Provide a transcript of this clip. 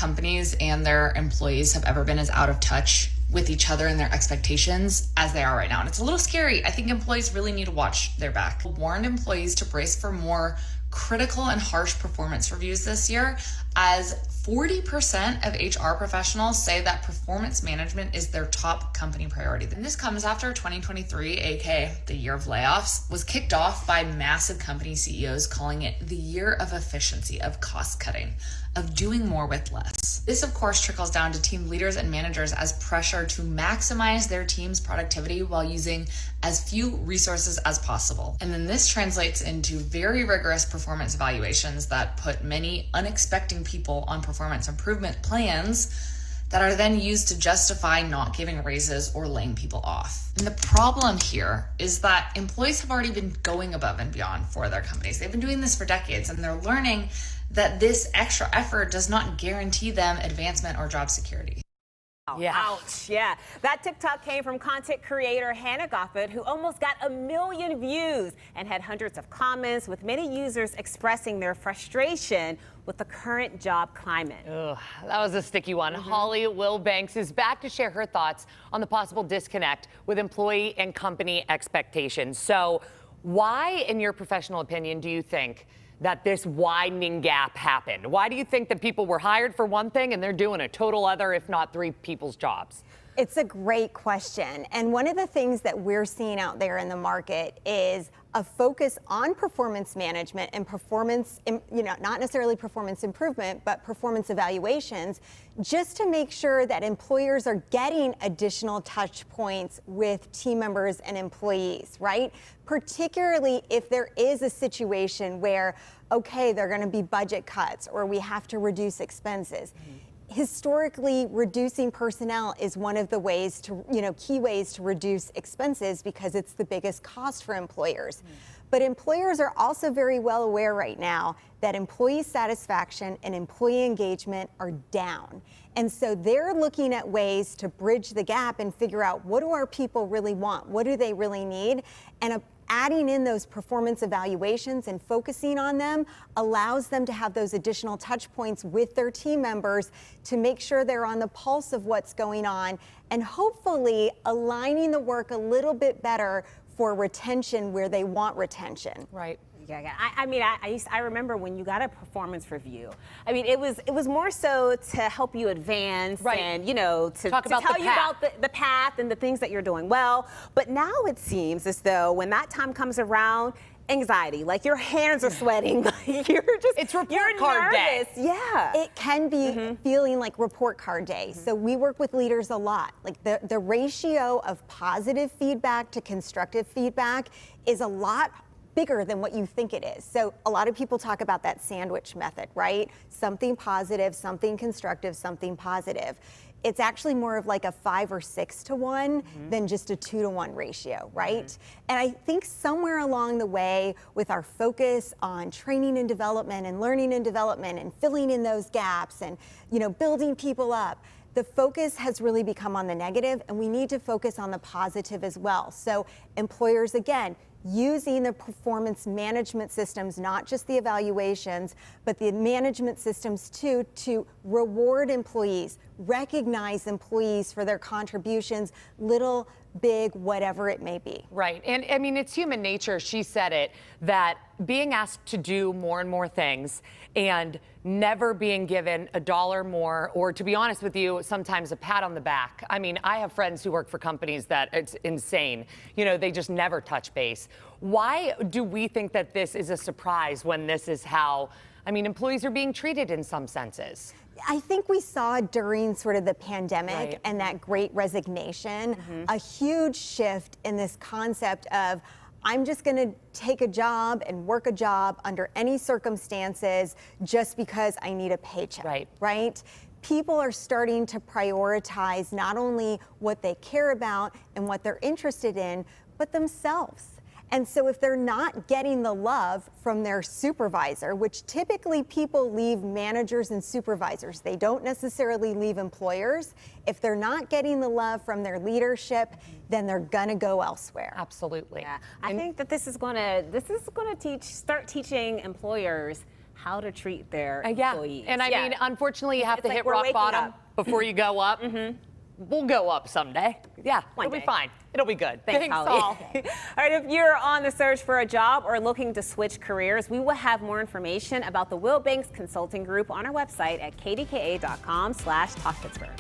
companies and their employees have ever been as out of touch with each other and their expectations as they are right now. And it's a little scary. I think employees really need to watch their back. I warned employees to brace for more critical and harsh performance reviews this year, as 40% of HR professionals say that performance management is their top company priority. And this comes after 2023, aka the year of layoffs, was kicked off by massive company CEOs calling it the year of efficiency, of cost cutting, of doing more with less. This, of course, trickles down to team leaders and managers as pressure to maximize their team's productivity while using as few resources as possible. And then this translates into very rigorous performance evaluations that put many unexpected people on performance improvement plans that are then used to justify not giving raises or laying people off. And the problem here is that employees have already been going above and beyond for their companies. They've been doing this for decades, and they're learning that this extra effort does not guarantee them advancement or job security. Yeah. Ouch. Yeah. That TikTok came from content creator Hannah Goffin, who almost got 1 million views and had hundreds of comments, with many users expressing their frustration with the current job climate. Ugh, that was a sticky one. Holly Wilbanks is back to share her thoughts on the possible disconnect with employee and company expectations. So why, in your professional opinion, do you think that this widening gap happened? Why do you think that people were hired for one thing and they're doing a total other, if not three people's jobs? It's a great question. And one of the things that we're seeing out there in the market is a focus on performance management and performance, not necessarily performance improvement, but performance evaluations, just to make sure that employers are getting additional touch points with team members and employees, right? Particularly if there is a situation where, okay, there are going to be budget cuts or we have to reduce expenses. Historically, reducing personnel is one of the ways to, key ways to reduce expenses, because it's the biggest cost for employers. But employers are also very well aware right now that employee satisfaction and employee engagement are down. And so they're looking at ways to bridge the gap and figure out, what do our people really want? What do they really need? And adding in those performance evaluations and focusing on them allows them to have those additional touch points with their team members to make sure they're on the pulse of what's going on, and hopefully aligning the work a little bit better for retention where they want retention. Right. Yeah. I remember when you got a performance review. I mean, it was more so to help you advance, right, and to tell you about the path and the things that you're doing well. But now it seems as though when that time comes around, anxiety, like your hands are sweating, like it's report card day. Yeah, it can be feeling like report card day. So we work with leaders a lot. Like the ratio of positive feedback to constructive feedback is a lot bigger than what you think it is. So a lot of people talk about that sandwich method, right? Something positive, something constructive, something positive. It's actually more of like a 5 or 6 to 1 than just a 2 to 1 ratio, right? And I think somewhere along the way, with our focus on training and development and learning and development and filling in those gaps and building people up, the focus has really become on the negative, and we need to focus on the positive as well. So employers, again, using the performance management systems, not just the evaluations, but the management systems too, to reward employees, recognize employees for their contributions, little, big, whatever it may be. Right. And I mean, it's human nature, she said it, that being asked to do more and more things and never being given $1 more, or to be honest with you, sometimes a pat on the back. I mean, I have friends who work for companies that it's insane. They just never touch base. Why do we think that this is a surprise when this is how, employees are being treated in some senses? I think we saw during sort of the pandemic and that great resignation, a huge shift in this concept of, I'm just going to take a job and work a job under any circumstances just because I need a paycheck, right? People are starting to prioritize not only what they care about and what they're interested in, but themselves. And so if they're not getting the love from their supervisor, which typically people leave managers and supervisors, they don't necessarily leave employers. If they're not getting the love from their leadership, then they're gonna go elsewhere. Absolutely. Yeah. I think that this is gonna start teaching employers how to treat their employees. And I mean, unfortunately, you have to hit rock bottom before you go up. We'll go up someday. Yeah, it'll be fine. It'll be good. Thanks, Holly. All right, if you're on the search for a job or looking to switch careers, we will have more information about the Wilbanks Consulting Group on our website at kdka.com/talkpittsburgh.